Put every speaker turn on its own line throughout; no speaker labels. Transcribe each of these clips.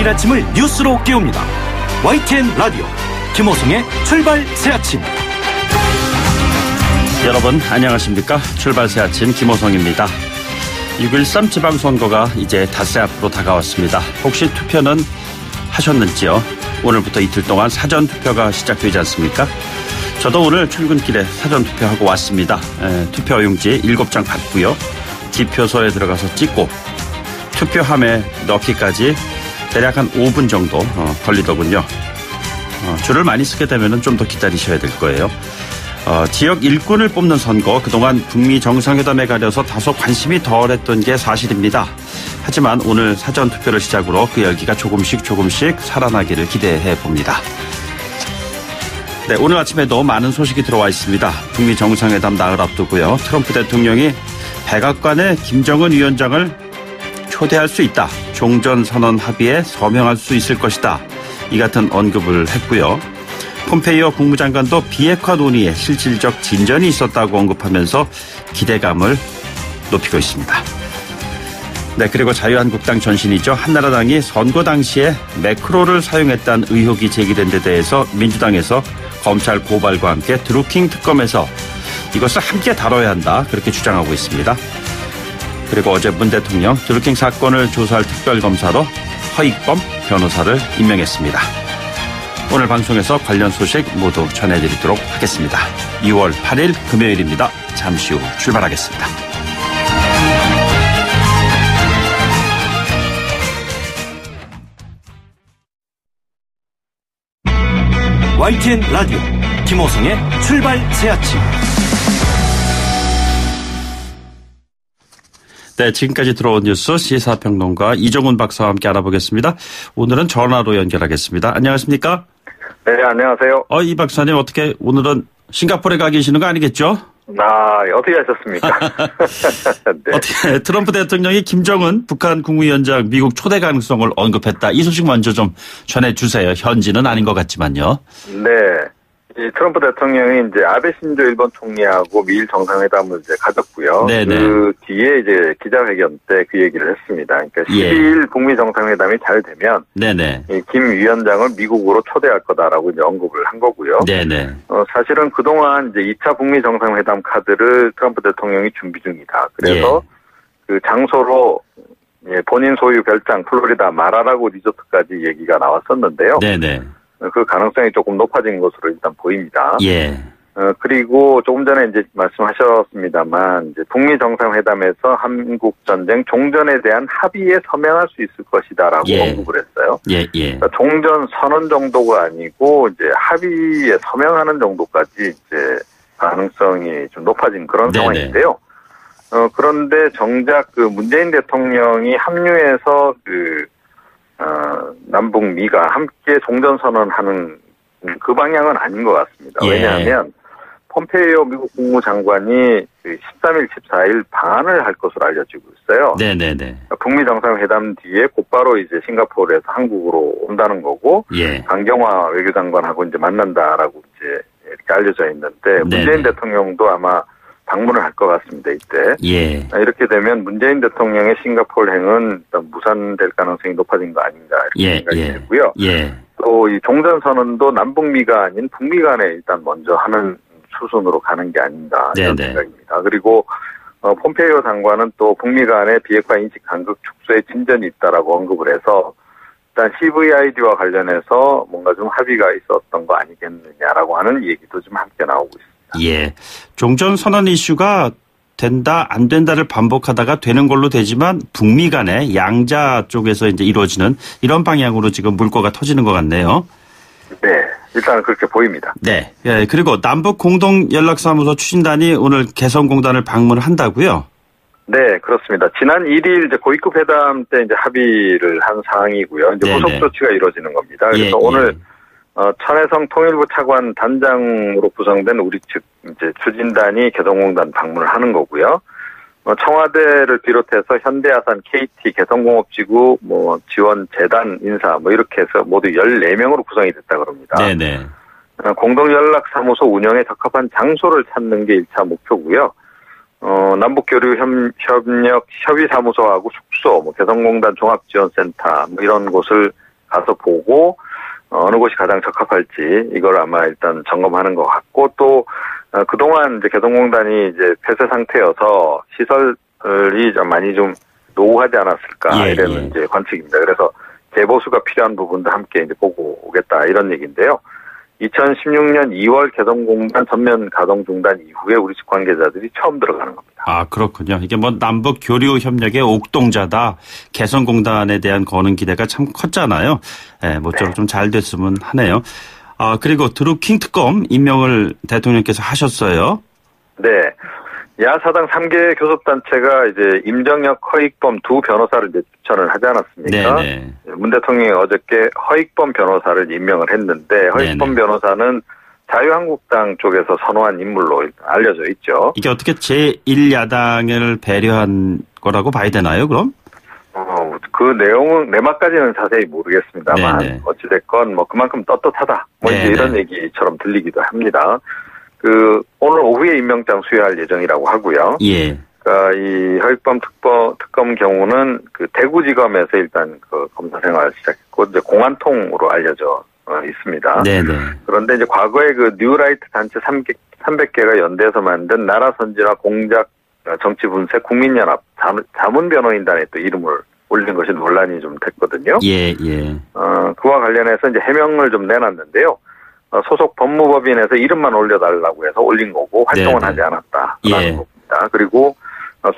토요일 아침을 뉴스로 깨웁니다. YTN 라디오 김호성의 출발 새아침.
여러분 안녕하십니까? 출발 새아침 김호성입니다. 6.13 지방선거가 이제 닷새 앞으로 다가왔습니다. 혹시 투표는 하셨는지요? 오늘부터 이틀 동안 사전투표가 시작되지 않습니까? 저도 오늘 출근길에 사전투표하고 왔습니다. 투표용지 7장 받고요. 기표소에 들어가서 찍고 투표함에 넣기까지 대략 한 5분 정도 걸리더군요. 줄을 많이 쓰게 되면 좀 더 기다리셔야 될 거예요. 지역 일꾼을 뽑는 선거, 그동안 북미 정상회담에 가려서 다소 관심이 덜했던 게 사실입니다. 하지만 오늘 사전투표를 시작으로 그 열기가 조금씩 살아나기를 기대해 봅니다. 네, 오늘 아침에도 많은 소식이 들어와 있습니다. 북미 정상회담 나흘 앞두고요. 트럼프 대통령이 백악관에 김정은 위원장을 초대할 수 있다. 종전선언 합의에 서명할 수 있을 것이다. 이 같은 언급을 했고요. 폼페이오 국무장관도 비핵화 논의에 실질적 진전이 있었다고 언급하면서 기대감을 높이고 있습니다. 네, 그리고 자유한국당 전신이죠. 한나라당이 선거 당시에 매크로를 사용했다는 의혹이 제기된 데 대해서 민주당에서 검찰 고발과 함께 드루킹 특검에서 이것을 함께 다뤄야 한다, 그렇게 주장하고 있습니다. 그리고 어제 문 대통령 드루킹 사건을 조사할 특별검사로 허익범 변호사를 임명했습니다. 오늘 방송에서 관련 소식 모두 전해드리도록 하겠습니다. 2월 8일 금요일입니다. 잠시 후 출발하겠습니다.
YTN 라디오 김호성의 출발 새아침.
네, 지금까지 들어온 뉴스 시사평론가 이종훈 박사와 함께 알아보겠습니다. 오늘은 전화로 연결하겠습니다. 안녕하십니까?
네, 안녕하세요.
이 박사님, 어떻게 오늘은 싱가포르에 가 계시는 거 아니겠죠?
어떻게 하셨습니까?
네. 어떻게 트럼프 대통령이 김정은 북한 국무위원장 미국 초대 가능성을 언급했다. 이 소식 먼저 좀 전해주세요. 현지는 아닌 것 같지만요.
네. 이 트럼프 대통령이 이제 아베 신조 일본 총리하고 미일 정상회담을 이제 가졌고요.
네네.
그 뒤에 이제 기자회견 때 그 얘기를 했습니다. 그러니까 12일 북미 정상회담이 잘 되면
네네.
이 김 위원장을 미국으로 초대할 거다라고 이제 언급을 한 거고요.
네네.
사실은 그동안 이제 2차 북미 정상회담 카드를 트럼프 대통령이 준비 중이다. 그래서 그 장소로 본인 소유 별장 플로리다 마라라고 리조트까지 얘기가 나왔었는데요.
네네.
그 가능성이 조금 높아진 것으로 일단 보입니다.
예.
그리고 조금 전에 이제 말씀하셨습니다만, 이제 북미 정상회담에서 한국 전쟁 종전에 대한 합의에 서명할 수 있을 것이다라고 언급을 했어요.
예.
그러니까 종전 선언 정도가 아니고 이제 합의에 서명하는 정도까지 이제 가능성이 좀 높아진 그런 상황인데요. 그런데 정작 그 문재인 대통령이 합류해서 남북미가 함께 종전선언하는 그 방향은 아닌 것 같습니다. 왜냐하면 폼페이오 미국 국무장관이 13일, 14일 방한을 할 것으로 알려지고 있어요.
네네네.
북미 정상회담 뒤에 곧바로 이제 싱가포르에서 한국으로 온다는 거고, 강경화 외교장관하고 이제 만난다라고 이제 이렇게 알려져 있는데, 문재인 대통령도 아마 방문을 할 것 같습니다, 이때. 이렇게 되면 문재인 대통령의 싱가포르행은 일단 무산될 가능성이 높아진 거 아닌가, 이렇게 생각이 들고요. 또 이 종전선언도 남북미가 아닌 북미 간에 일단 먼저 하는 수순으로 가는 게 아닌가, 이런 생각입니다. 그리고 폼페이오 장관은 또 북미 간의 비핵화 인식 간극 축소에 진전이 있다라고 언급을 해서 일단 CVID와 관련해서 뭔가 좀 합의가 있었던 거 아니겠느냐라고 하는 얘기도 좀 함께 나오고 있습니다.
종전선언 이슈가 된다, 안 된다를 반복하다가 되는 걸로 되지만 북미 간의 양자 쪽에서 이제 이루어지는 이런 방향으로 지금 물꼬가 터지는 것 같네요.
네, 일단은 그렇게 보입니다.
네. 그리고 남북 공동연락사무소 추진단이 오늘 개성공단을 방문을 한다고요?
네, 그렇습니다. 지난 1일 이제 고위급 회담 때 이제 합의를 한 사항이고요. 이제 후속 조치가 이루어지는 겁니다. 그래서 오늘 천혜성 통일부 차관 단장으로 구성된 우리 측 이제 추진단이 개성공단 방문을 하는 거고요. 청와대를 비롯해서 현대아산, KT, 개성공업지구, 지원재단 인사, 이렇게 해서 모두 14명으로 구성이 됐다 그럽니다. 공동연락사무소 운영에 적합한 장소를 찾는 게 1차 목표고요. 남북교류 협력 협의사무소하고 숙소, 개성공단 종합지원센터, 이런 곳을 가서 보고 어느 곳이 가장 적합할지 이걸 아마 일단 점검하는 것 같고 또 그동안 이제 개성공단이 이제 폐쇄 상태여서 시설이 좀 많이 좀 노후하지 않았을까 이런 이제 관측입니다. 그래서 재보수가 필요한 부분도 함께 이제 보고 오겠다 이런 얘기인데요. 2016년 2월 개성공단 전면 가동 중단 이후에 우리 집 관계자들이 처음 들어가는 겁니다.
아, 그렇군요. 이게 뭐 남북 교류 협력의 옥동자다. 개성공단에 대한 거는 기대가 참 컸잖아요. 예, 모쪼록 좀 잘 됐으면 하네요. 아, 그리고 드루킹 특검 임명을 대통령께서 하셨어요.
네. 야사당 3개 교섭단체가 이제 임정혁, 허익범 두 변호사를 이제 추천을 하지 않았습니까? 네네. 문 대통령이 어저께 허익범 변호사를 임명을 했는데 허익범 변호사는 자유한국당 쪽에서 선호한 인물로 알려져 있죠.
이게 어떻게 제1야당을 배려한 거라고 봐야 되나요, 그럼?
그 내용은 내막까지는 자세히 모르겠습니다만 어찌됐건 뭐 그만큼 떳떳하다. 뭐 이제 이런 얘기처럼 들리기도 합니다. 오늘 오후에 임명장 수여할 예정이라고 하고요. 예. 그러니까 이 허익범 특검 경우는 그 대구지검에서 일단 그 검사 생활을 시작했고 이제 공안통으로 알려져 있습니다. 네네. 그런데 이제 과거에 그 뉴라이트 단체 300개가 연대해서 만든 나라 선진화 공작 정치 분쇄 국민연합 자문변호인단에 또 이름을 올린 것이 논란이 좀 됐거든요. 예, 예. 그와 관련해서 이제 해명을 좀 내놨는데요. 소속 법무법인에서 이름만 올려달라고 해서 올린 거고 활동은 하지 않았다라는 겁니다. 그리고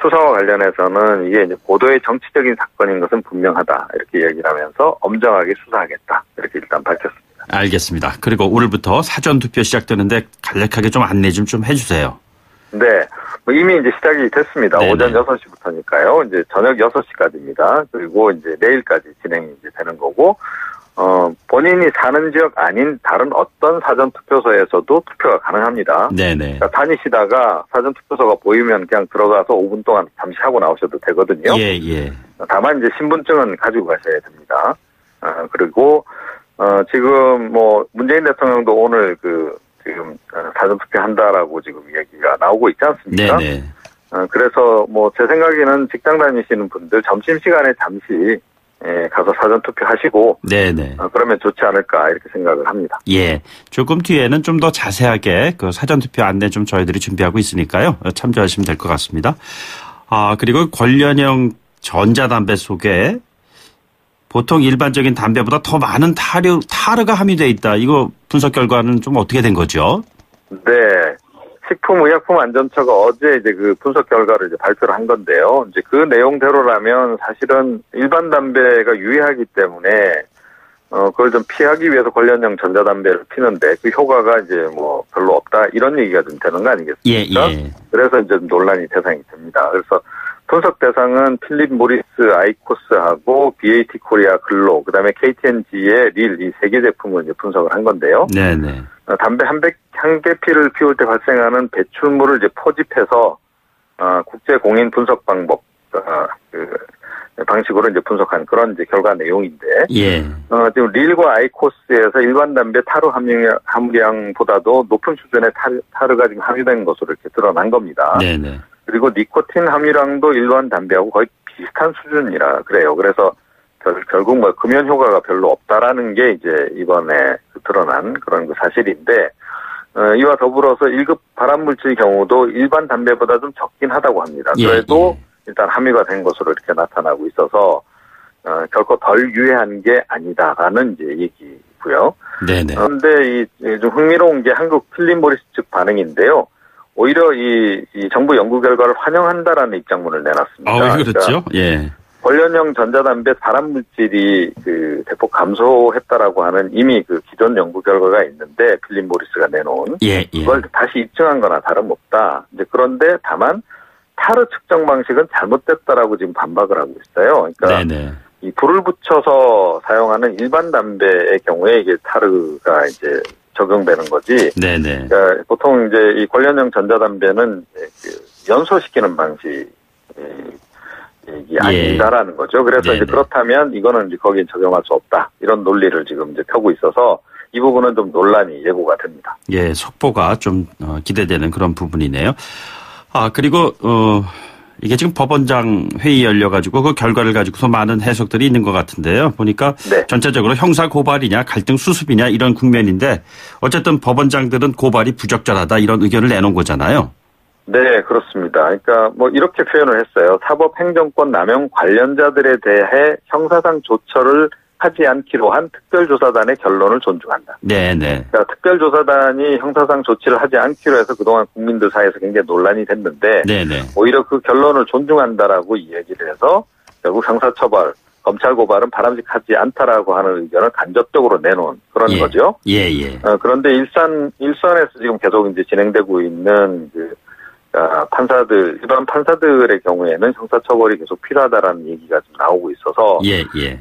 수사와 관련해서는 이게 이제 고도의 정치적인 사건인 것은 분명하다 이렇게 얘기를 하면서 엄정하게 수사하겠다 이렇게 일단 밝혔습니다.
알겠습니다. 그리고 오늘부터 사전투표 시작되는데 간략하게 좀 안내 좀 해주세요.
네. 뭐 이미 이제 시작이 됐습니다. 네네. 오전 6시부터니까요. 이제 저녁 6시까지입니다. 그리고 이제 내일까지 진행이 이제 되는 거고, 본인이 사는 지역 아닌 다른 어떤 사전투표소에서도 투표가 가능합니다. 네네. 그러니까 다니시다가 사전투표소가 보이면 그냥 들어가서 5분 동안 잠시 하고 나오셔도 되거든요. 예, 예. 다만 이제 신분증은 가지고 가셔야 됩니다. 그리고, 지금 뭐 문재인 대통령도 오늘 지금 사전투표 한다라고 지금 얘기가 나오고 있지 않습니까? 네네. 그래서 뭐 제 생각에는 직장 다니시는 분들 점심시간에 잠시 가서 사전투표 하시고 네네. 그러면 좋지 않을까 이렇게 생각을 합니다.
예, 조금 뒤에는 좀 더 자세하게 그 사전투표 안내 좀 저희들이 준비하고 있으니까요. 참조하시면 될 것 같습니다. 그리고 관련형 전자담배 속에 보통 일반적인 담배보다 더 많은 타르가 함유되어 있다. 이거 분석 결과는 좀 어떻게 된 거죠?
네. 식품의약품안전처가 어제 이제 그 분석 결과를 이제 발표를 한 건데요. 이제 그 내용대로라면 사실은 일반 담배가 유해하기 때문에 그걸 좀 피하기 위해서 관련형 전자담배를 피는데 그 효과가 이제 뭐 별로 없다 이런 얘기가 좀 되는 거 아니겠습니까? 예, 예. 그래서 이제 논란이 대상이 됩니다. 그래서 분석 대상은 필립 모리스 아이코스하고 BAT 코리아 글로 그다음에 KT&G의 릴 이 세 개 제품을 이제 분석을 한 건데요. 네네. 담배 한 개 피를 피울 때 발생하는 배출물을 이제 포집해서 국제 공인 분석 방법 방식으로 이제 분석한 그런 이제 결과 내용인데. 예. 지금 릴과 아이코스에서 일반 담배 타르 함유량보다도 높은 수준의 타르가 지금 함유된 것으로 이렇게 드러난 겁니다. 네네. 그리고 니코틴 함유량도 일반 담배하고 거의 비슷한 수준이라 그래요. 그래서 결국 뭐 금연 효과가 별로 없다라는 게 이제 이번에 드러난 그런 그 사실인데, 이와 더불어서 1급 발암물질 경우도 일반 담배보다 좀 적긴 하다고 합니다. 그래도 일단 함유가 된 것으로 이렇게 나타나고 있어서, 결코 덜 유해한 게 아니다라는 이제 얘기고요. 네네. 그런데 좀 흥미로운 게 한국 필립 모리스 측 반응인데요. 오히려 이 정부 연구 결과를 환영한다라는 입장문을 내놨습니다.
왜 그렇죠? 그러니까 예.
관련형 전자담배 발암물질이 대폭 감소했다라고 하는 이미 기존 연구 결과가 있는데 필립 모리스가 내놓은 그걸 다시 입증한 거나 다름없다. 이제 그런데 다만 타르 측정 방식은 잘못됐다라고 지금 반박을 하고 있어요. 그러니까 네네. 이 불을 붙여서 사용하는 일반 담배의 경우에 이게 타르가 이제 적용되는 거지. 네네. 그러니까 보통 이제 이 관련형 전자담배는 연소시키는 방식이 아니다라는 거죠. 그래서 네네. 이제 그렇다면 이거는 이제 거기에 적용할 수 없다. 이런 논리를 지금 이제 펴고 있어서 이 부분은 좀 논란이 예고가 됩니다.
예, 속보가 좀 기대되는 그런 부분이네요. 그리고 이게 지금 법원장 회의 열려가지고 그 결과를 가지고서 많은 해석들이 있는 것 같은데요. 보니까 네. 전체적으로 형사 고발이냐 갈등 수습이냐 이런 국면인데 어쨌든 법원장들은 고발이 부적절하다 이런 의견을 내놓은 거잖아요.
네, 그렇습니다. 그러니까 뭐 이렇게 표현을 했어요. 사법행정권 남용 관련자들에 대해 형사상 조처를 하지 않기로 한 특별조사단의 결론을 존중한다.
네네.
그러니까 특별조사단이 형사상 조치를 하지 않기로 해서 그동안 국민들 사이에서 굉장히 논란이 됐는데 네네. 오히려 그 결론을 존중한다라고 이야기를 해서 결국 형사처벌, 검찰 고발은 바람직하지 않다라고 하는 의견을 간접적으로 내놓은 그런 거죠.
예.
그런데 일선에서 지금 계속 이제 진행되고 있는 일반 판사들의 경우에는 형사처벌이 계속 필요하다라는 얘기가 지금 나오고 있어서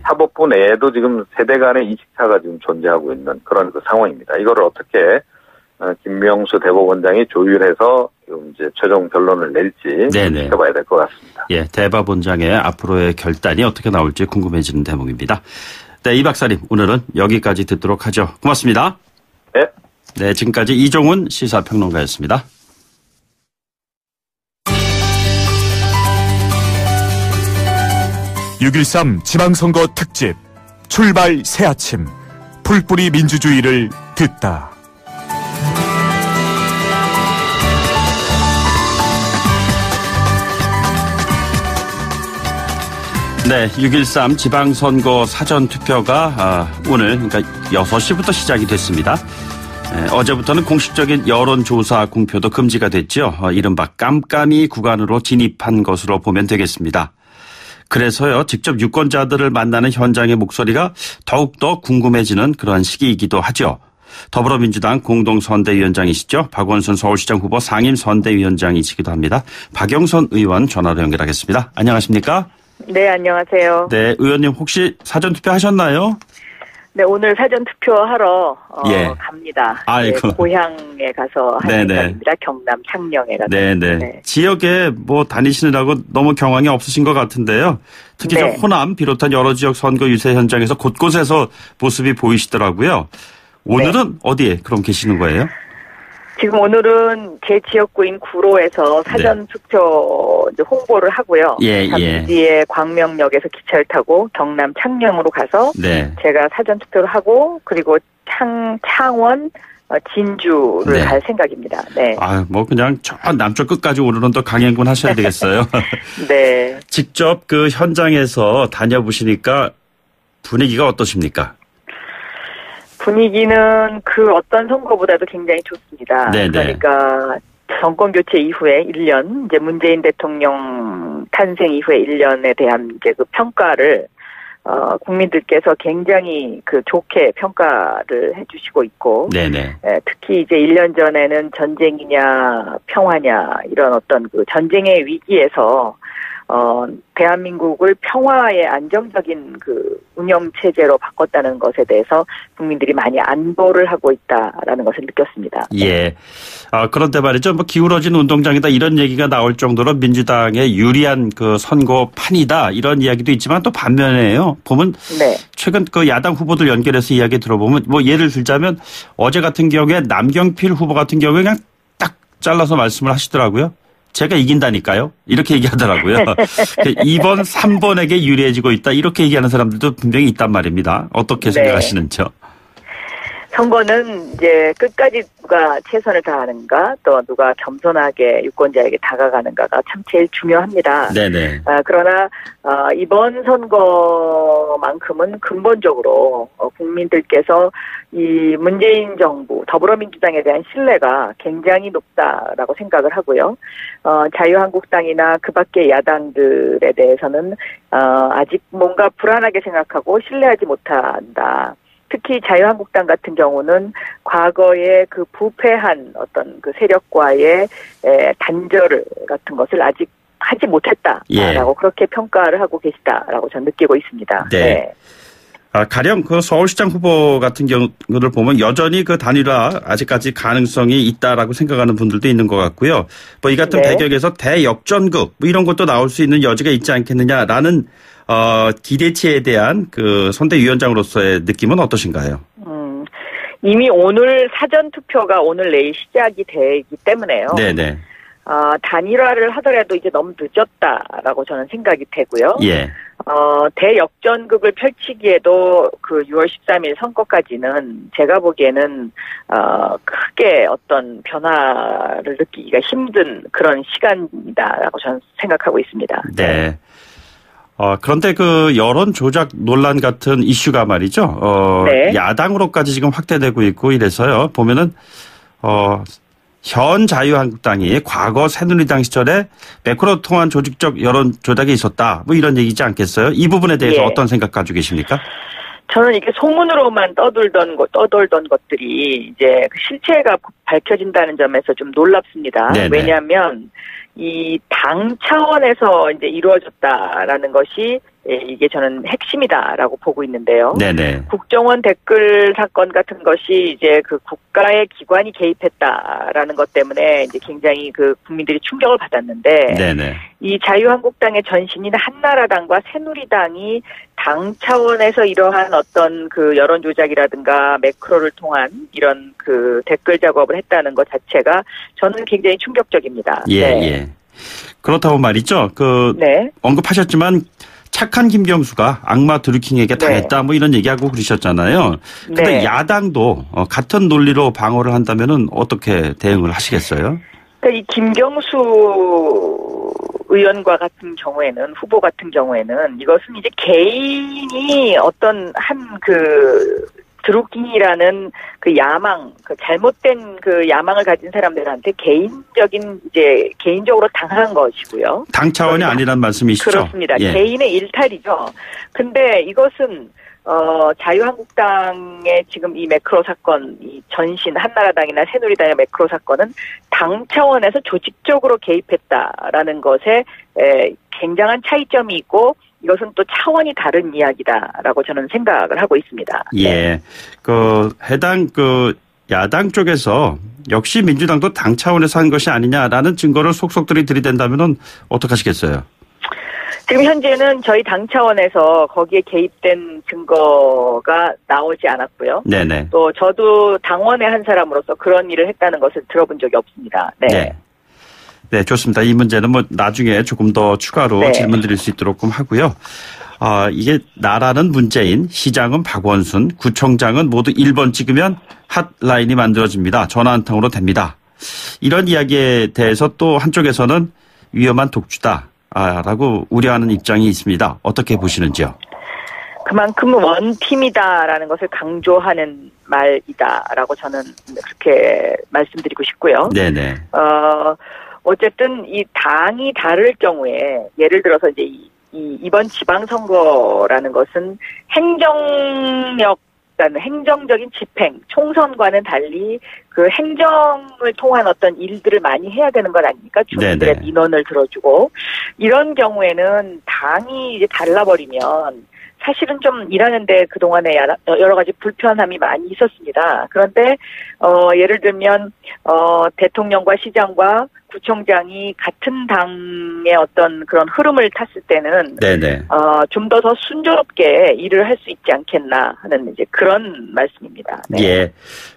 사법부 내에도 지금 세대 간의 인식차가 지금 존재하고 있는 그런 그 상황입니다. 이거를 어떻게 김명수 대법원장이 조율해서 지금 이제 최종 결론을 낼지 지켜봐야 될 것 같습니다.
예, 대법원장의 앞으로의 결단이 어떻게 나올지 궁금해지는 대목입니다. 네, 이 박사님 오늘은 여기까지 듣도록 하죠. 고맙습니다. 네, 지금까지 이종훈 시사평론가였습니다.
6.13 지방선거 특집 출발 새아침 풀뿌리 민주주의를 듣다.
네, 6.13 지방선거 사전투표가 오늘 그러니까 6시부터 시작이 됐습니다. 어제부터는 공식적인 여론조사 공표도 금지가 됐죠. 이른바 깜깜이 구간으로 진입한 것으로 보면 되겠습니다. 그래서요, 직접 유권자들을 만나는 현장의 목소리가 더욱더 궁금해지는 그러한 시기이기도 하죠. 더불어민주당 공동선대위원장이시죠. 박원순 서울시장 후보 상임선대위원장이시기도 합니다. 박영선 의원 전화로 연결하겠습니다. 안녕하십니까?
네, 안녕하세요.
네, 의원님 혹시 사전투표 하셨나요?
네, 오늘 사전투표하러 갑니다.
아이고.
네, 고향에 가서 하는 겁니다. 경남 창녕에 가서.
네네. 네. 지역에 뭐 다니시느라고 너무 경황이 없으신 것 같은데요. 특히 저 호남 비롯한 여러 지역 선거 유세 현장에서 곳곳에서 모습이 보이시더라고요. 오늘은 어디에 그럼 계시는 거예요?
지금 오늘은 제 지역구인 구로에서 사전투표 이제 홍보를 하고요. 잠시 뒤에 광명역에서 기차를 타고 경남 창녕으로 가서 제가 사전투표를 하고 그리고 창원, 진주를 갈 생각입니다. 네.
아, 뭐 그냥 저 남쪽 끝까지 오르는 또 강행군 하셔야 되겠어요.
네.
직접 그 현장에서 다녀보시니까 분위기가 어떠십니까?
분위기는 그 어떤 선거보다도 굉장히 좋습니다. 그러니까 정권 교체 이후에 1년, 이제 문재인 대통령 탄생 이후에 1년에 대한 이제 그 평가를 국민들께서 굉장히 그 좋게 평가를 해주시고 있고, 특히 이제 1년 전에는 전쟁이냐 평화냐 이런 어떤 그 전쟁의 위기에서 대한민국을 평화의 안정적인 그 운영 체제로 바꿨다는 것에 대해서 국민들이 많이 안도를 하고 있다라는 것을 느꼈습니다.
예. 그런데 말이죠. 뭐 기울어진 운동장이다 이런 얘기가 나올 정도로 민주당의 유리한 그 선거판이다 이런 이야기도 있지만 또 반면에요. 보면 최근 그 야당 후보들 연결해서 이야기 들어보면 뭐 예를 들자면 어제 같은 경우에 남경필 후보 같은 경우에 그냥 딱 잘라서 말씀을 하시더라고요. 제가 이긴다니까요. 이렇게 얘기하더라고요. 2번, 3번에게 유리해지고 있다. 이렇게 얘기하는 사람들도 분명히 있단 말입니다. 어떻게 생각하시는지요?
선거는 이제 끝까지 누가 최선을 다하는가 또 누가 겸손하게 유권자에게 다가가는가가 참 제일 중요합니다. 그러나 이번 선거만큼은 근본적으로 국민들께서 이 문재인 정부 더불어민주당에 대한 신뢰가 굉장히 높다라고 생각을 하고요. 자유한국당이나 그 밖의 야당들에 대해서는 아직 뭔가 불안하게 생각하고 신뢰하지 못한다. 특히 자유한국당 같은 경우는 과거에 그 부패한 어떤 그 세력과의 단절 같은 것을 아직 하지 못했다라고 그렇게 평가를 하고 계시다라고 저는 느끼고 있습니다.
가령 그 서울시장 후보 같은 경우를 보면 여전히 그 단일화 아직까지 가능성이 있다라고 생각하는 분들도 있는 것 같고요. 뭐 이 같은 배경에서 대역전극 뭐 이런 것도 나올 수 있는 여지가 있지 않겠느냐라는 기대치에 대한 그 선대위원장으로서의 느낌은 어떠신가요?
이미 오늘 사전투표가 오늘 내일 시작이 되기 때문에요. 단일화를 하더라도 이제 너무 늦었다라고 저는 생각이 되고요.
예.
대역전극을 펼치기에도 그 6월 13일 선거까지는 제가 보기에는 크게 어떤 변화를 느끼기가 힘든 그런 시간이다라고 저는 생각하고 있습니다.
네. 그런데 그 여론 조작 논란 같은 이슈가 말이죠.
네.
야당으로까지 지금 확대되고 있고 이래서요. 보면은 현 자유한국당이 과거 새누리당 시절에 매크로 통한 조직적 여론 조작이 있었다. 뭐 이런 얘기지 않겠어요? 이 부분에 대해서 어떤 생각 가지고 계십니까?
저는 이게 소문으로만 떠돌던 것들이 이제 실체가 밝혀진다는 점에서 좀 놀랍습니다. 네네. 왜냐하면 이 당 차원에서 이제 이루어졌다라는 것이 이게 저는 핵심이다라고 보고 있는데요. 네네. 국정원 댓글 사건 같은 것이 이제 그 국가의 기관이 개입했다라는 것 때문에 이제 굉장히 그 국민들이 충격을 받았는데, 네네. 이 자유한국당의 전신인 한나라당과 새누리당이 당 차원에서 이러한 어떤 그 여론 조작이라든가 매크로를 통한 이런 그 댓글 작업을 했다는 것 자체가 저는 굉장히 충격적입니다.
예, 네. 예. 그렇다고 말이죠. 네. 언급하셨지만 착한 김경수가 악마 드루킹에게 당했다. 네. 뭐 이런 얘기하고 그러셨잖아요. 근데 네. 야당도 같은 논리로 방어를 한다면은 어떻게 대응을 하시겠어요?
그러니까 이 김경수 의원과 같은 경우에는, 후보 같은 경우에는 이것은 이제 개인이 어떤 드루킹이라는 그 야망, 그 잘못된 그 야망을 가진 사람들한테 개인적으로 당한 것이고요.
당 차원이 아니란 말씀이시죠?
그렇습니다. 예. 개인의 일탈이죠. 근데 이것은 자유한국당의 지금 이 매크로 사건, 이 전신 한나라당이나 새누리당의 매크로 사건은 당 차원에서 조직적으로 개입했다라는 것에 굉장한 차이점이 있고, 이것은 또 차원이 다른 이야기다라고 저는 생각을 하고 있습니다.
예. 해당 야당 쪽에서 역시 민주당도 당 차원에서 한 것이 아니냐라는 증거를 속속들이 들이댄다면은 어떡하시겠어요?
지금 현재는 저희 당 차원에서 거기에 개입된 증거가 나오지 않았고요. 네네. 또 저도 당원의 한 사람으로서 그런 일을 했다는 것을 들어본 적이 없습니다. 네.
네. 네, 좋습니다. 이 문제는 뭐 나중에 조금 더 추가로 네. 질문 드릴 수 있도록 하고요. 이게 나라는 문재인, 시장은 박원순, 구청장은 모두 1번 찍으면 핫라인이 만들어집니다. 전화 한 통으로 됩니다. 이런 이야기에 대해서 또 한쪽에서는 위험한 독주다라고 우려하는 입장이 있습니다. 어떻게 보시는지요?
그만큼 원팀이다라는 것을 강조하는 말이다라고 저는 그렇게 말씀드리고 싶고요. 네네. 어쨌든 이 당이 다를 경우에 예를 들어서 이제 이번 지방선거라는 것은 행정적인 집행, 총선과는 달리 그 행정을 통한 어떤 일들을 많이 해야 되는 것 아닙니까? 주민들의 민원을 들어주고 이런 경우에는 당이 이제 달라버리면 사실은 좀 일하는데 그동안에 여러 가지 불편함이 많이 있었습니다. 그런데 예를 들면 대통령과 시장과 구청장이 같은 당의 어떤 그런 흐름을 탔을 때는 좀 더 순조롭게 일을 할 수 있지 않겠나 하는 이제 그런 말씀입니다. 네.
예.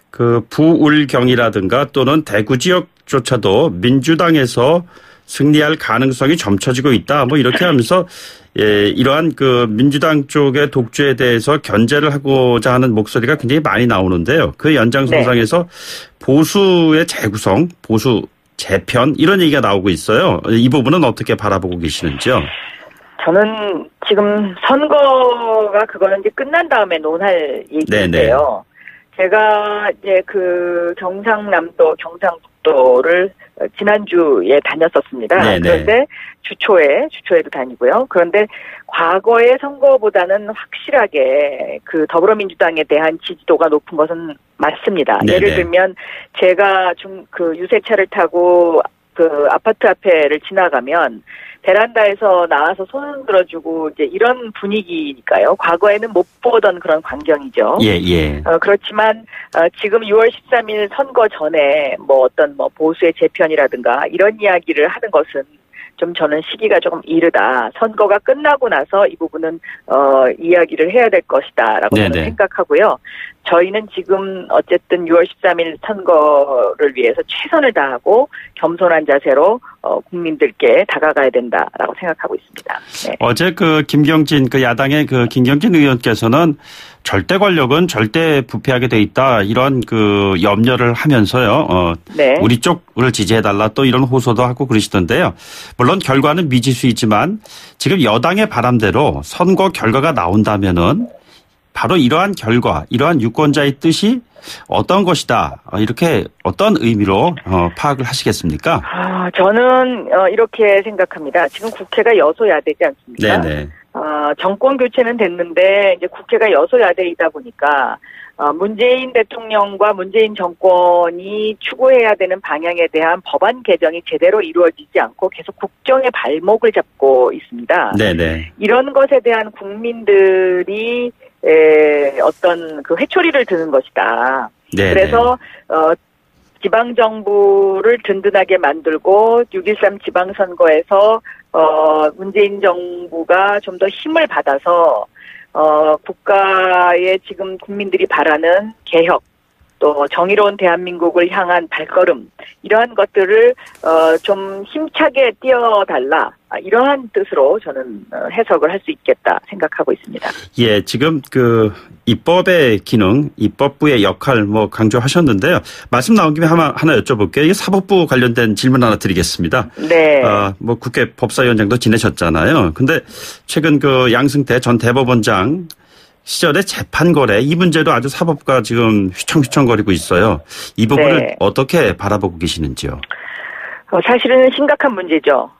그 부울경이라든가 또는 대구 지역조차도 민주당에서 승리할 가능성이 점쳐지고 있다. 뭐 이렇게 하면서 이러한 그 민주당 쪽의 독주에 대해서 견제를 하고자 하는 목소리가 굉장히 많이 나오는데요. 그 연장선상에서 보수의 재구성, 보수 재편 이런 얘기가 나오고 있어요. 이 부분은 어떻게 바라보고 계시는지요?
저는 지금 선거가 그거는 이제 끝난 다음에 논할 얘기인데요. 제가 이제 그 경상북도를 지난주에 다녔었습니다. 네네. 그런데 주초에도 다니고요. 그런데 과거의 선거보다는 확실하게 그 더불어민주당에 대한 지지도가 높은 것은 맞습니다. 네네. 예를 들면 제가 그 유세차를 타고 그 아파트 앞에를 지나가면 베란다에서 나와서 손 들어주고 이제 이런 분위기니까요. 과거에는 못 보던 그런 광경이죠. 예. 그렇지만 지금 6월 13일 선거 전에 어떤 보수의 재편이라든가 이런 이야기를 하는 것은 좀 저는 시기가 조금 이르다. 선거가 끝나고 나서 이 부분은 이야기를 해야 될 것이다라고 저는 생각하고요. 저희는 지금 어쨌든 6월 13일 선거를 위해서 최선을 다하고 겸손한 자세로 국민들께 다가가야 된다라고 생각하고 있습니다. 네.
어제 김경진 야당의 김경진 의원께서는 절대 권력은 절대 부패하게 돼 있다 이런 염려를 하면서요. 네. 우리 쪽을 지지해달라 또 이런 호소도 하고 그러시던데요. 물론 결과는 미지수이지만 지금 여당의 바람대로 선거 결과가 나온다면은 바로 이러한 결과, 이러한 유권자의 뜻이 어떤 것이다. 이렇게 어떤 의미로 파악을 하시겠습니까?
저는 이렇게 생각합니다. 지금 국회가 여소야대지 않습니까? 네네. 정권 교체는 됐는데 이제 국회가 여소야대이다 보니까 문재인 대통령과 문재인 정권이 추구해야 되는 방향에 대한 법안 개정이 제대로 이루어지지 않고 계속 국정의 발목을 잡고 있습니다. 네네. 이런 것에 대한 국민들이 어떤 회초리를 드는 것이다. 네네. 그래서 지방정부를 든든하게 만들고 6.13 지방선거에서 문재인 정부가 좀 더 힘을 받아서 국가의 지금 국민들이 바라는 개혁, 또 정의로운 대한민국을 향한 발걸음, 이러한 것들을 좀 힘차게 띄워달라, 이러한 뜻으로 저는 해석을 할 수 있겠다 생각하고 있습니다.
예, 지금 입법의 기능, 입법부의 역할 강조하셨는데요. 말씀 나온 김에 하나 여쭤볼게요. 이게 사법부 관련된 질문 하나 드리겠습니다.
네.
국회 법사위원장도 지내셨잖아요. 근데 최근 양승태 전 대법원장 시절의 재판 거래, 이 문제도 아주 사법부가 지금 휘청휘청거리고 있어요. 이 부분을 네. 어떻게 바라보고 계시는지요?
사실은 심각한 문제죠.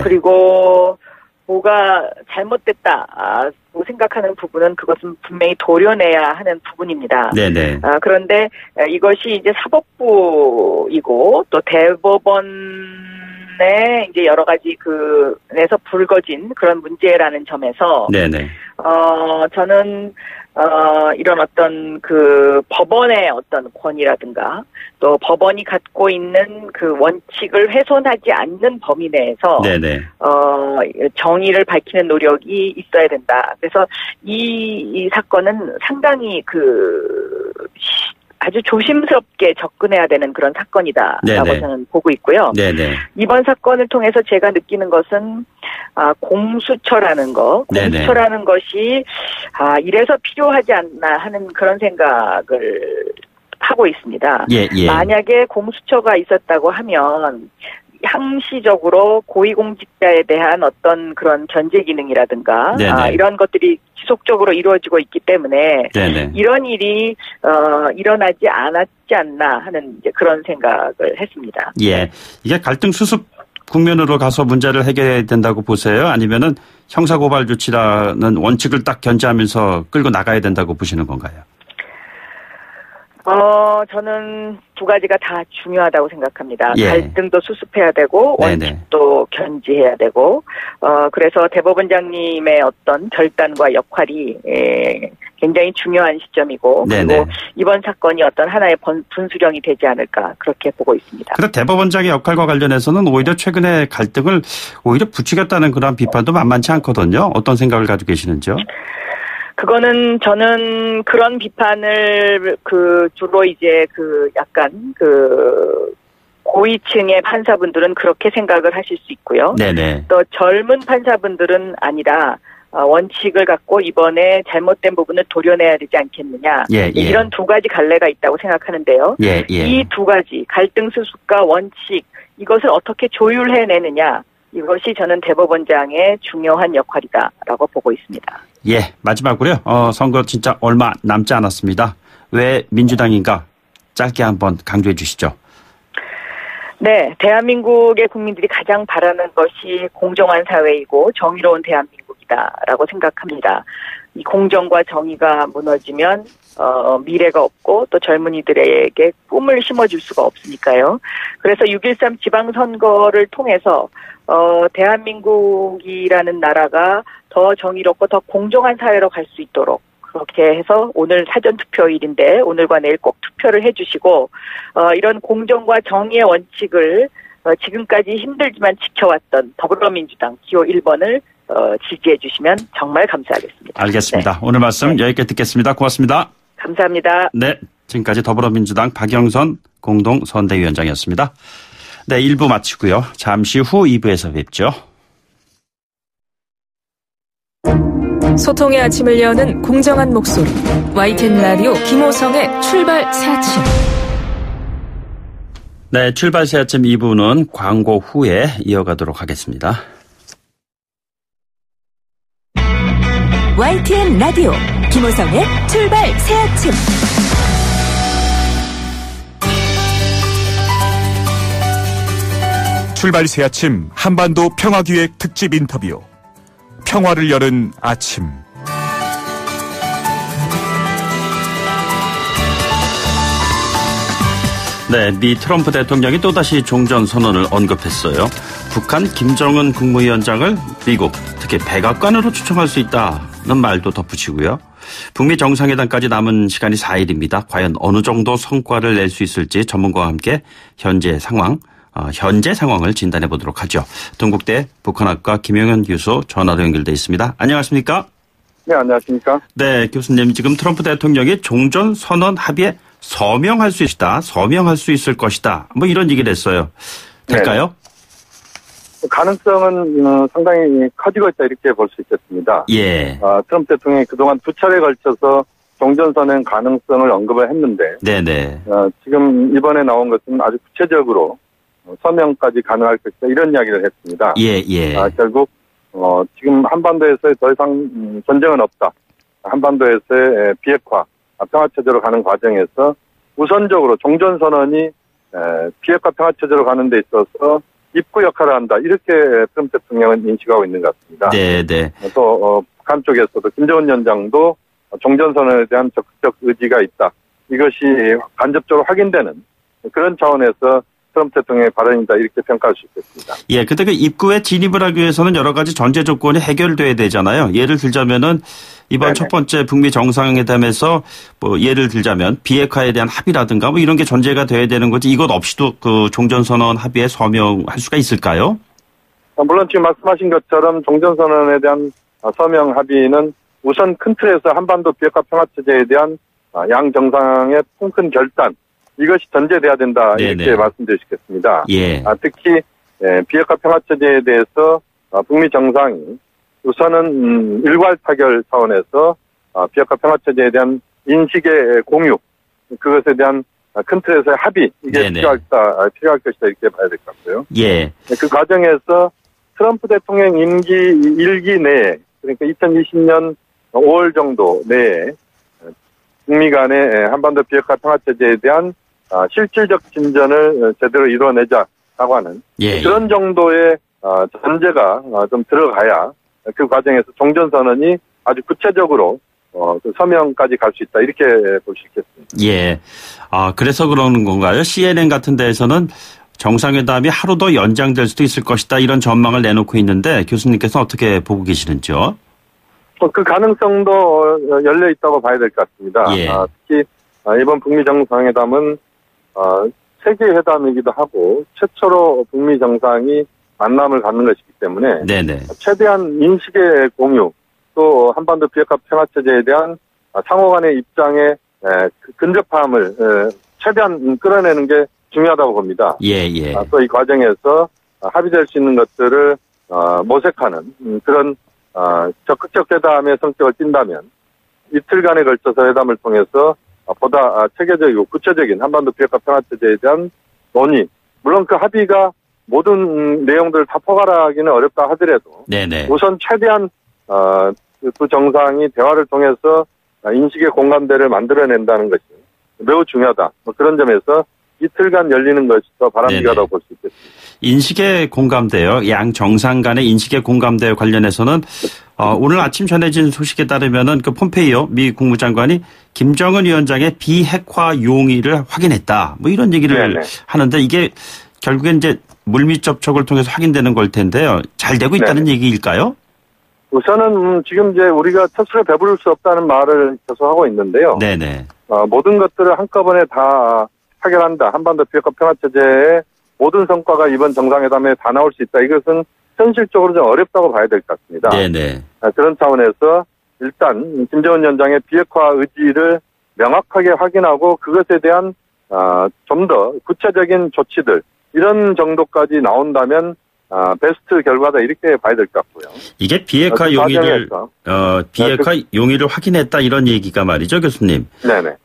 그리고 뭐가 잘못됐다고 생각하는 부분은 그것은 분명히 도려내야 하는 부분입니다. 네네. 그런데 이것이 이제 사법부이고 또 대법원의 이제 여러 가지 에서 불거진 그런 문제라는 점에서 네네. 저는 이런 어떤 법원의 어떤 권위라든가 또 법원이 갖고 있는 원칙을 훼손하지 않는 범위 내에서 네네. 정의를 밝히는 노력이 있어야 된다. 그래서 이 사건은 상당히 아주 조심스럽게 접근해야 되는 그런 사건이다라고 네네. 저는 보고 있고요. 네네. 이번 사건을 통해서 제가 느끼는 것은 공수처라는 공수처라는 것이 이래서 필요하지 않나 하는 그런 생각을 하고 있습니다. 예. 만약에 공수처가 있었다고 하면 항시적으로 고위공직자에 대한 어떤 그런 견제 기능이라든가 이런 것들이 지속적으로 이루어지고 있기 때문에 네네. 이런 일이 일어나지 않았지 않나 하는 이제 그런 생각을 했습니다.
예, 이게 갈등 수습 국면으로 가서 문제를 해결해야 된다고 보세요? 아니면은 형사고발 조치라는 원칙을 딱 견지하면서 끌고 나가야 된다고 보시는 건가요?
저는 두 가지가 다 중요하다고 생각합니다. 예. 갈등도 수습해야 되고 원칙도 견지해야 되고 그래서 대법원장님의 어떤 결단과 역할이 굉장히 중요한 시점이고 그리고 이번 사건이 어떤 하나의 분수령이 되지 않을까 그렇게 보고 있습니다.
그런데 대법원장의 역할과 관련해서는 오히려 최근에 갈등을 오히려 부추겼다는 그런 비판도 만만치 않거든요. 어떤 생각을 가지고 계시는지요?
그거는 저는 그런 비판을 주로 이제 약간 고위층의 판사분들은 그렇게 생각을 하실 수 있고요. 네네. 또 젊은 판사분들은 아니라 원칙을 갖고 이번에 잘못된 부분을 도려내야 되지 않겠느냐. 이런 두 가지 갈래가 있다고 생각하는데요. 이 두 가지 갈등 수습과 원칙 이것을 어떻게 조율해내느냐. 이것이 저는 대법원장의 중요한 역할이다라고 보고 있습니다.
예, 마지막으로요. 선거 진짜 얼마 남지 않았습니다. 왜 민주당인가? 짧게 한번 강조해 주시죠.
네, 대한민국의 국민들이 가장 바라는 것이 공정한 사회이고 정의로운 대한민국이다라고 생각합니다. 이 공정과 정의가 무너지면 미래가 없고 또 젊은이들에게 꿈을 심어줄 수가 없으니까요. 그래서 6.13 지방선거를 통해서 대한민국이라는 나라가 더 정의롭고 더 공정한 사회로 갈 수 있도록 그렇게 해서 오늘 사전투표일인데 오늘과 내일 꼭 투표를 해주시고 이런 공정과 정의의 원칙을 지금까지 힘들지만 지켜왔던 더불어민주당 기호 1번을 지지해 주시면 정말 감사하겠습니다.
알겠습니다. 네. 오늘 말씀 여기까지 듣겠습니다. 고맙습니다.
감사합니다.
네, 지금까지 더불어민주당 박영선 공동선대위원장이었습니다. 네, 1부 마치고요. 잠시 후 2부에서 뵙죠.
소통의 아침을 여는 공정한 목소리 YTN 라디오 김호성의 출발 새 아침.
네, 출발 새 아침 2부는 광고 후에 이어가도록 하겠습니다.
YTN 라디오 김호성의 출발 새 아침.
출발 새 아침 한반도 평화기획 특집 인터뷰. 평화를 여는 아침.
네, 미 트럼프 대통령이 또다시 종전선언을 언급했어요. 북한 김정은 국무위원장을 미국, 특히 백악관으로 추천할 수 있다는 말도 덧붙이고요. 북미 정상회담까지 남은 시간이 4일입니다. 과연 어느 정도 성과를 낼 수 있을지 전문가와 함께 현재 상황을 진단해 보도록 하죠. 동국대 북한학과 김영현 교수 전화로 연결돼 있습니다. 안녕하십니까?
네, 안녕하십니까?
네, 교수님, 지금 트럼프 대통령이 종전선언 합의에 서명할 수 있을 것이다. 뭐 이런 얘기를 했어요. 될까요?
네. 가능성은 상당히 커지고 있다 이렇게 볼 수 있겠습니다.
예.
트럼프 대통령이 그동안 두 차례에 걸쳐서 종전선언 가능성을 언급을 했는데,
네네.
지금 이번에 나온 것은 아주 구체적으로 서명까지 가능할 것이다 이런 이야기를 했습니다.
예.
결국 지금 한반도에서 더 이상 전쟁은 없다. 한반도에서의 비핵화, 평화체제로 가는 과정에서 우선적으로 종전선언이 비핵화 평화체제로 가는 데 있어서 입구 역할을 한다. 이렇게 트럼프 대통령은 인식하고 있는 것 같습니다.
네.
또 북한 쪽에서도 김정은 위원장도 종전선언에 대한 적극적 의지가 있다. 이것이 간접적으로 확인되는 그런 차원에서 트럼프 대통령의 발언이다 이렇게 평가할 수 있겠습니다.
예, 근데 그 입구에 진입을 하기 위해서는 여러 가지 전제 조건이 해결돼야 되잖아요. 예를 들자면은 이번
네네.
첫 번째 북미 정상회담에서 뭐 예를 들자면 비핵화에 대한 합의라든가 뭐 이런 게 전제가 돼야 되는 거지 이것 없이도 그 종전선언 합의에 서명할 수가 있을까요?
물론 지금 말씀하신 것처럼 종전선언에 대한 서명 합의는 우선 큰 틀에서 한반도 비핵화 평화체제에 대한 양 정상의 통큰 결단 이것이 전제돼야 된다 이렇게 말씀드리겠습니다.
예.
특히 비핵화 평화체제에 대해서 북미 정상이 우선은 일괄 타결 차원에서 비핵화 평화체제에 대한 인식의 공유 그것에 대한 큰 틀에서의 합의 이게 필요할 것이다 이렇게 봐야 될 것 같고요.
예.
그 과정에서 트럼프 대통령 임기 1기 내에 그러니까 2020년 5월 정도 내에 북미 간의 한반도 비핵화 평화체제에 대한 실질적 진전을 제대로 이뤄내자라고 하는 그런 정도의 전제가 좀 들어가야 그 과정에서 종전선언이 아주 구체적으로 그 서명까지 갈 수 있다 이렇게 볼 수 있겠습니다.
예. 그래서 그러는 건가요? CNN 같은 데에서는 정상회담이 하루 더 연장될 수도 있을 것이다 이런 전망을 내놓고 있는데 교수님께서 어떻게 보고 계시는지요?
그 가능성도 열려 있다고 봐야 될 것 같습니다.
예.
특히 이번 북미 정상회담은 세계 회담이기도 하고 최초로 북미 정상이 만남을 갖는 것이기 때문에 최대한 인식의 공유 또 한반도 비핵화 평화체제에 대한 상호 간의 입장의 근접함을 최대한 끌어내는 게 중요하다고 봅니다. 또 이 과정에서 합의될 수 있는 것들을 모색하는 그런 적극적 회담의 성격을 띈다면 이틀간에 걸쳐서 회담을 통해서 보다 체계적이고 구체적인 한반도 비핵화 평화체제에 대한 논의 물론 그 합의가 모든 내용들을 다 포괄하기는 어렵다 하더라도 우선 최대한 두 정상이 대화를 통해서 인식의 공감대를 만들어낸다는 것이 매우 중요하다. 그런 점에서 이틀간 열리는 것이 더 바람직하다고 볼 수 있겠습니다.
인식의 공감대요. 양 정상 간의 인식의 공감대에 관련해서는 오늘 아침 전해진 소식에 따르면은 그 폼페이오 미 국무장관이 김정은 위원장의 비핵화 용의를 확인했다. 뭐 이런 얘기를 하는데 이게 결국엔 이제 물밑 접촉을 통해서 확인되는 걸 텐데요. 잘 되고 있다는 얘기일까요? 우선은
지금 이제 우리가 첫술에 배부를 수 없다는 말을 계속 하고 있는데요. 모든 것들을 한꺼번에 다 타결한다. 한반도 비핵화 평화체제의 모든 성과가 이번 정상회담에 다 나올 수 있다. 이것은 현실적으로 좀 어렵다고 봐야 될 것 같습니다. 그런 차원에서 일단 김정은 위원장의 비핵화 의지를 명확하게 확인하고 그것에 대한 좀 더 구체적인 조치들 이런 정도까지 나온다면 베스트 결과다 이렇게 봐야 될 것 같고요.
이게 비핵화 용의를 용의를 확인했다 이런 얘기가 말이죠, 교수님.
네네.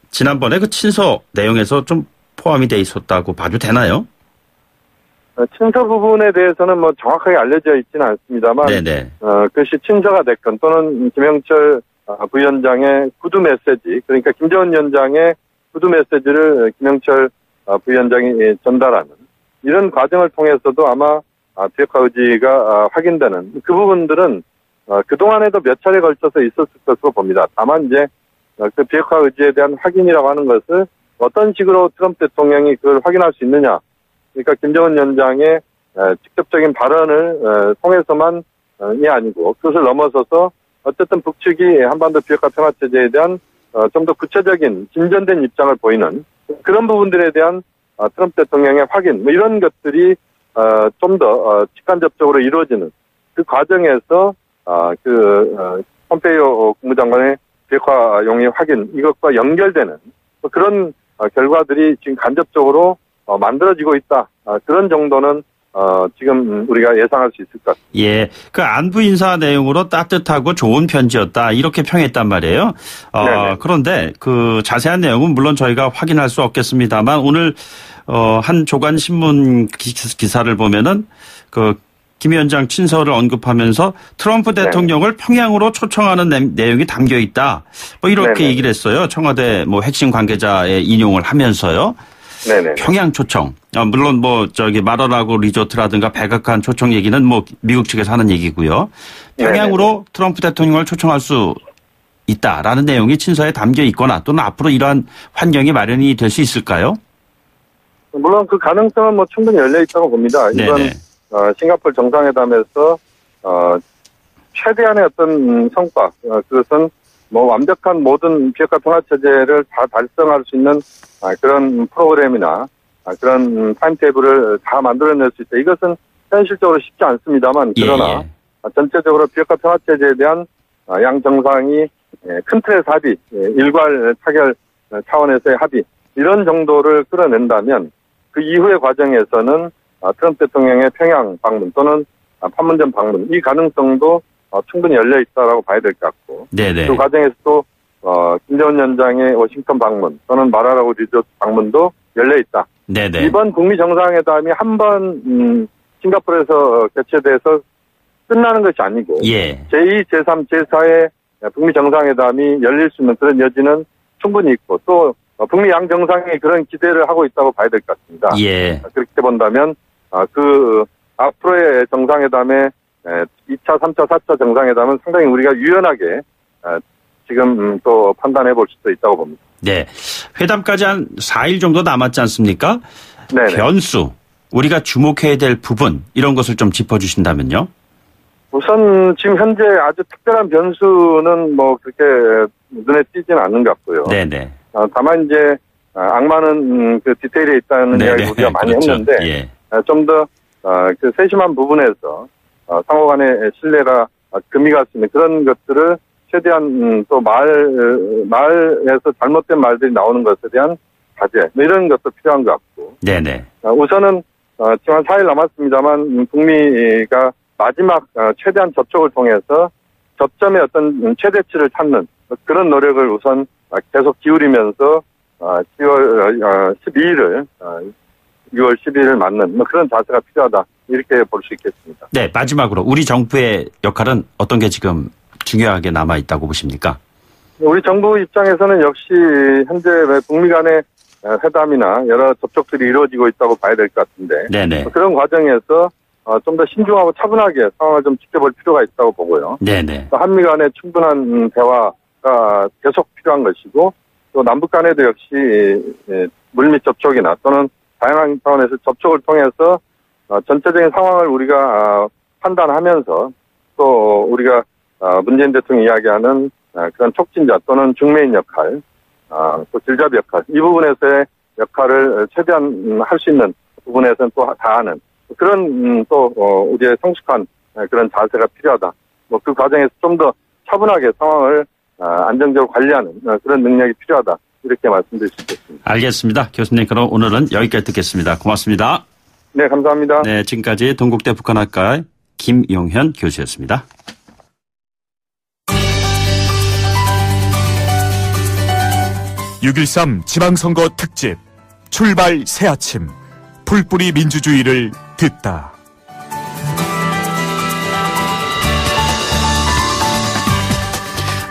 지난번에 그 친서 내용에서 좀 포함이 돼 있었다고 봐도 되나요?
친서 부분에 대해서는 뭐 정확하게 알려져 있지는 않습니다만, 네네. 그것이 친서가 됐건 또는 김영철 부위원장의 구두 메시지, 그러니까 김정은 위원장의 구두 메시지를 김영철 부위원장이 전달하는 이런 과정을 통해서도 아마 비핵화 의지가 확인되는 그 부분들은 그동안에도 몇 차례 걸쳐서 있었을 것으로 봅니다. 다만 이제 그 비핵화 의지에 대한 확인이라고 하는 것을 어떤 식으로 트럼프 대통령이 그걸 확인할 수 있느냐. 그러니까 김정은 위원장의 직접적인 발언을 통해서만이 아니고 그것을 넘어서서 어쨌든 북측이 한반도 비핵화 평화체제에 대한 좀 더 구체적인 진전된 입장을 보이는 그런 부분들에 대한 트럼프 대통령의 확인 뭐 이런 것들이 좀 더 직간접적으로 이루어지는 그 과정에서 폼페이오 국무장관의 비핵화 용의 확인 이것과 연결되는 그런 결과들이 지금 간접적으로 만들어지고 있다. 그런 정도는 지금 우리가 예상할 수 있을 것 같습니다.
예, 그 안부 인사 내용으로 따뜻하고 좋은 편지였다 이렇게 평했단 말이에요. 그런데 그 자세한 내용은 물론 저희가 확인할 수 없겠습니다만 오늘 한 조간 신문 기사를 보면은 그 김 위원장 친서를 언급하면서 트럼프 대통령을 평양으로 초청하는 내용이 담겨 있다. 뭐 이렇게 얘기를 했어요. 청와대 뭐 핵심 관계자의 인용을 하면서요.
네네.
평양 초청. 물론 뭐 마라라고 리조트라든가 백악관 초청 얘기는 뭐 미국 측에서 하는 얘기고요. 평양으로 네네. 트럼프 대통령을 초청할 수 있다라는 내용이 친서에 담겨 있거나 또는 앞으로 이러한 환경이 마련이 될 수 있을까요?
물론 그 가능성은 뭐 충분히 열려 있다고 봅니다. 이번 싱가포르 정상회담에서 최대한의 어떤 성과 그것은 뭐 완벽한 모든 비핵화 평화 체제를 다 달성할 수 있는 그런 프로그램이나 그런 타임테이블을 다 만들어낼 수 있다. 이것은 현실적으로 쉽지 않습니다만 그러나 전체적으로 비핵화 평화 체제에 대한 양 정상이 큰 틀에서 합의, 일괄 타결 차원에서의 합의 이런 정도를 끌어낸다면 그 이후의 과정에서는 트럼프 대통령의 평양 방문 또는 판문점 방문 이 가능성도 충분히 열려 있다라고 봐야 될 것 같고 네네. 그 과정에서 또 김정은 위원장의 워싱턴 방문 또는 마라라고 리조트 방문도 열려 있다. 네네. 이번 북미 정상회담이 한 번 싱가포르에서 개최돼서 끝나는 것이 아니고 제2, 제3, 제4의 북미 정상회담이 열릴 수 있는 그런 여지는 충분히 있고 또 북미 양 정상이 그런 기대를 하고 있다고 봐야 될 것 같습니다. 그렇게 본다면 그 앞으로의 정상회담에 2차, 3차, 4차 정상회담은 상당히 우리가 유연하게 지금 또 판단해 볼 수도 있다고 봅니다.
네. 회담까지 한 4일 정도 남았지 않습니까? 네네. 변수, 우리가 주목해야 될 부분 이런 것을 좀 짚어주신다면요.
우선 지금 현재 아주 특별한 변수는 뭐 그렇게 눈에 띄지는 않는 것 같고요. 네네. 다만 이제 악마는 그 디테일에 있다는 이야기 우리가 많이 했는데 좀 더 그 세심한 부분에서 상호 간의 신뢰가 금이 갈 수 있는 그런 것들을 최대한 또 말에서 잘못된 말들이 나오는 것에 대한 자제 이런 것도 필요한 것 같고. 네네. 우선은 지금 한 4일 남았습니다만 북미가 마지막 최대한 접촉을 통해서 접점의 어떤 최대치를 찾는 그런 노력을 우선 계속 기울이면서 10월 12일을 6월 12일을 맞는 그런 자세가 필요하다 이렇게 볼 수 있겠습니다.
네, 마지막으로 우리 정부의 역할은 어떤 게 지금 중요하게 남아 있다고 보십니까?
우리 정부 입장에서는 역시 현재 북미 간의 회담이나 여러 접촉들이 이루어지고 있다고 봐야 될 것 같은데 네네. 그런 과정에서 좀 더 신중하고 차분하게 상황을 좀 지켜볼 필요가 있다고 보고요. 네네. 한미 간의 충분한 대화가 계속 필요한 것이고 또 남북 간에도 역시 물밑 접촉이나 또는 다양한 차원에서 접촉을 통해서 전체적인 상황을 우리가 판단하면서 또 우리가 문재인 대통령이 이야기하는 그런 촉진자 또는 중매인 역할, 또 길잡이 역할 이 부분에서의 역할을 최대한 할 수 있는 부분에서는 또 다하는 그런 또 우리의 성숙한 그런 자세가 필요하다. 뭐 그 과정에서 좀 더 차분하게 상황을 안정적으로 관리하는 그런 능력이 필요하다. 이렇게 말씀드릴 수 있겠습니다.
알겠습니다. 교수님, 그럼 오늘은 여기까지 듣겠습니다. 고맙습니다.
네, 감사합니다.
네, 지금까지 동국대 북한학과의 김용현 교수였습니다.
(6.13) 지방선거 특집 출발 새아침 풀뿌리 민주주의를 듣다.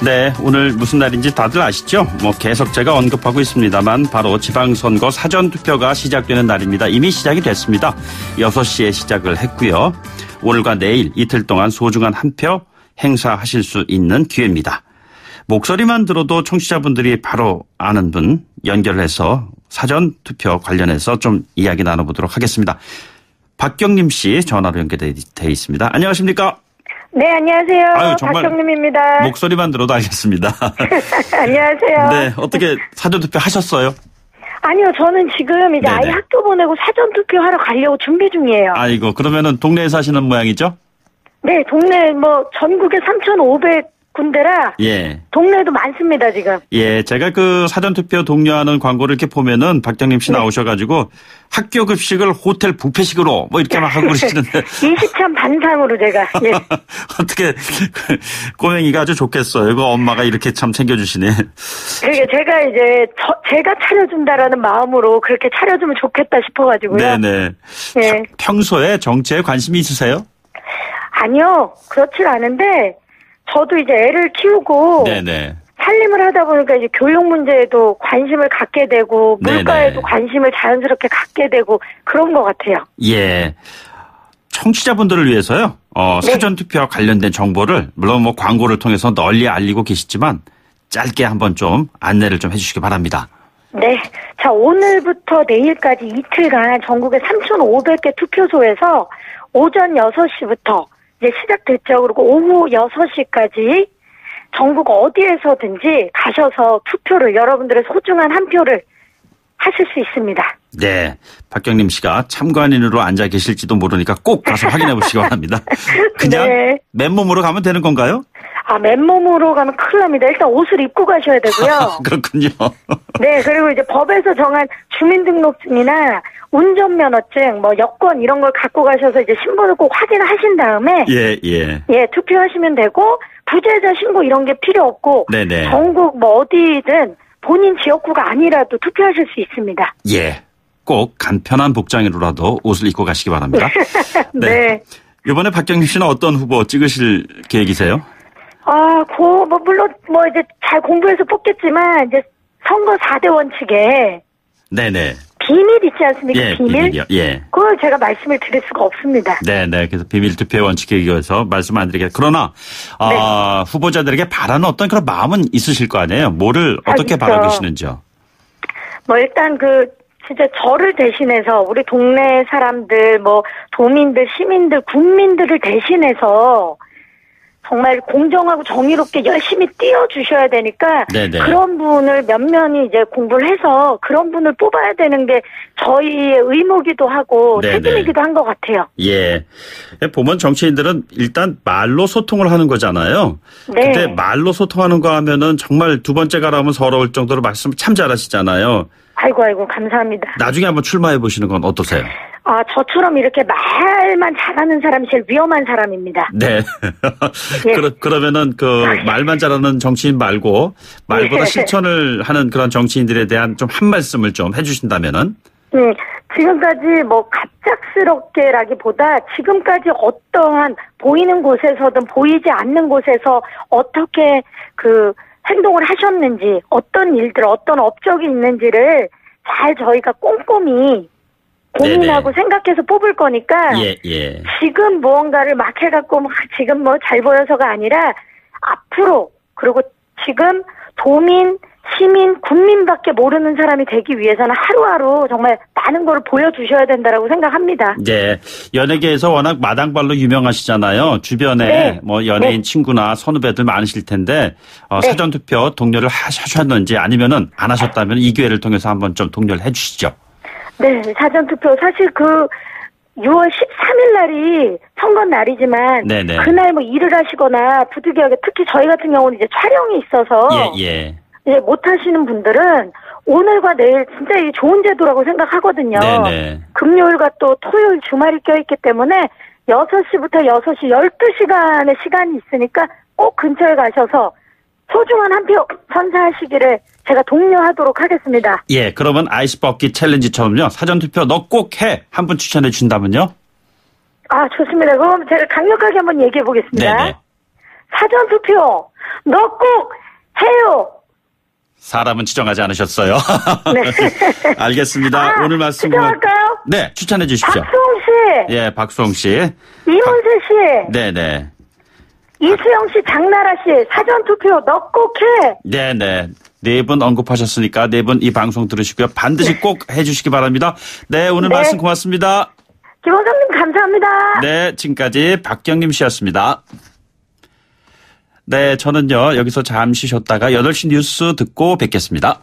네, 오늘 무슨 날인지 다들 아시죠? 계속 제가 언급하고 있습니다만 바로 지방선거 사전투표가 시작되는 날입니다. 이미 시작이 됐습니다. 6시에 시작을 했고요. 오늘과 내일 이틀 동안 소중한 한 표 행사하실 수 있는 기회입니다. 목소리만 들어도 청취자분들이 바로 아는 분 연결해서 사전투표 관련해서 좀 이야기 나눠보도록 하겠습니다. 박경림 씨 전화로 연결돼 있습니다. 안녕하십니까?
네, 안녕하세요.
아유, 정말
박경림입니다.
목소리만 들어도 알겠습니다.
안녕하세요.
네, 어떻게 사전투표 하셨어요?
아니요, 저는 지금 이제 아이 학교 보내고 사전투표하러 가려고 준비 중이에요.
아이고, 그러면은 동네에 사시는 모양이죠?
네, 동네 전국에 3,500군데라
예.
동네도 많습니다, 지금.
예, 제가 그 사전투표 독려하는 광고를 이렇게 보면은 박경림 씨 나오셔가지고 학교 급식을 호텔 뷔페식으로 이렇게 막 하고 그러시는데
20찬 반상으로 제가. 예.
어떻게 꼬맹이가 아주 좋겠어요. 이거 엄마가 이렇게 참 챙겨주시네.
그러게 제가 이제 제가 차려준다라는 마음으로 그렇게 차려주면 좋겠다 싶어가지고요.
네네.
예.
평소에 정치에 관심이 있으세요?
아니요, 그렇진 않은데 저도 이제 애를 키우고
네네.
살림을 하다 보니까 이제 교육 문제에도 관심을 갖게 되고 물가에도 관심을 자연스럽게 갖게 되고 그런 것 같아요.
예. 청취자분들을 위해서요. 사전투표와 관련된 정보를 물론 광고를 통해서 널리 알리고 계시지만 짧게 한번 좀 안내를 좀 해주시기 바랍니다.
네. 자, 오늘부터 내일까지 이틀간 전국의 3,500개 투표소에서 오전 6시부터 이제 시작됐죠. 그리고 오후 6시까지 전국 어디에서든지 가셔서 투표를 여러분들의 소중한 한 표를 하실 수 있습니다.
네. 박경림 씨가 참관인으로 앉아 계실지도 모르니까 꼭 가서 확인해 보시기 바랍니다. 그냥
네.
맨몸으로 가면 되는 건가요?
맨몸으로 가면 큰일 납니다. 일단 옷을 입고 가셔야 되고요.
그렇군요.
네. 그리고 이제 법에서 정한 주민등록증이나 운전면허증, 여권 이런 걸 갖고 가셔서 이제 신분을 꼭 확인하신 다음에 예, 투표하시면 되고 부재자 신고 이런 게 필요 없고
네네.
전국 어디든 본인 지역구가 아니라도 투표하실 수 있습니다.
예. 꼭 간편한 복장으로라도 옷을 입고 가시기 바랍니다.
네.
이번에 박경림 씨는 어떤 후보 찍으실 계획이세요?
물론 이제 잘 공부해서 뽑겠지만 이제 선거 4대 원칙에
네네.
비밀 있지 않습니까?
예,
비밀?
비밀이요. 예.
그걸 제가 말씀을 드릴 수가 없습니다.
네네. 그래서 비밀 투표의 원칙에 의해서 말씀 안 드리겠습니다. 그러나 네. 후보자들에게 바라는 어떤 그런 마음은 있으실 거 아니에요? 뭐를 어떻게 바라고 계시는지요?
일단 진짜 저를 대신해서 우리 동네 사람들, 도민들, 시민들, 국민들을 대신해서 정말 공정하고 정의롭게 열심히 뛰어주셔야 되니까 네네. 그런 분을 면면이 이제 공부를 해서 그런 분을 뽑아야 되는 게 저희의 의무기도 하고 네네. 책임이기도 한 것 같아요.
예. 보면 정치인들은 일단 말로 소통을 하는 거잖아요.
네.
근데 말로 소통하는 거 하면은 정말 두 번째 가라면 서러울 정도로 말씀을 참 잘하시잖아요.
아이고 감사합니다.
나중에 한번 출마해 보시는 건 어떠세요?
저처럼 이렇게 말만 잘하는 사람이 제일 위험한 사람입니다.
네. 예. 그러면은 말만 잘하는 정치인 말고 말보다 실천을 하는 그런 정치인들에 대한 좀 한 말씀을 좀 해주신다면은?
지금까지 갑작스럽게라기보다 지금까지 어떠한 보이는 곳에서든 보이지 않는 곳에서 어떻게 행동을 하셨는지, 어떤 일들, 어떤 업적이 있는지를 잘 저희가 꼼꼼히 고민하고 네네. 생각해서 뽑을 거니까
예.
지금 무언가를 막 해갖고 지금 잘 보여서가 아니라 앞으로 그리고 지금 도민, 시민, 국민밖에 모르는 사람이 되기 위해서는 하루하루 정말 많은 걸 보여주셔야 된다라고 생각합니다.
네. 연예계에서 워낙 마당발로 유명하시잖아요. 주변에
네.
연예인
네.
친구나 선후배들 많으실 텐데
네.
사전투표 독려를 하셨는지 아니면은 안 하셨다면 이 기회를 통해서 한번 좀 독려를 해주시죠.
네. 사전투표 사실 6월 13일 날이 선거 날이지만
네네.
그날 뭐 일을 하시거나 부득이하게 특히 저희 같은 경우는 이제 촬영이 있어서
예.
이제 못 하시는 분들은 오늘과 내일 진짜 이게 좋은 제도라고 생각하거든요.
네네.
금요일과 또 토요일 주말이 껴있기 때문에 6시부터 6시 12시간의 시간이 있으니까 꼭 근처에 가셔서 소중한 한 표 선사하시기를 제가 독려하도록 하겠습니다.
예, 그러면 아이스버킷 챌린지처럼요. 사전투표 너 꼭 해. 한 분 추천해 준다면요?
아, 좋습니다. 그럼 제가 강력하게 한번 얘기해 보겠습니다.
네네.
사전투표 너 꼭 해요.
사람은 지정하지 않으셨어요.
네.
알겠습니다. 오늘 말씀
추천할까요?
네, 추천해 주십시오.
박수홍 씨.
예, 박수홍 씨.
이문세 씨.
네네.
이수영 씨, 장나라 씨, 사전투표 너 꼭 해.
네네. 네 분 언급하셨으니까 네 분 이 방송 들으시고요. 반드시 꼭 해주시기 바랍니다. 네, 오늘 말씀 고맙습니다.
김원성님 감사합니다.
네, 지금까지 박경림 씨였습니다. 네, 저는요, 여기서 잠시 쉬었다가 8시 뉴스 듣고 뵙겠습니다.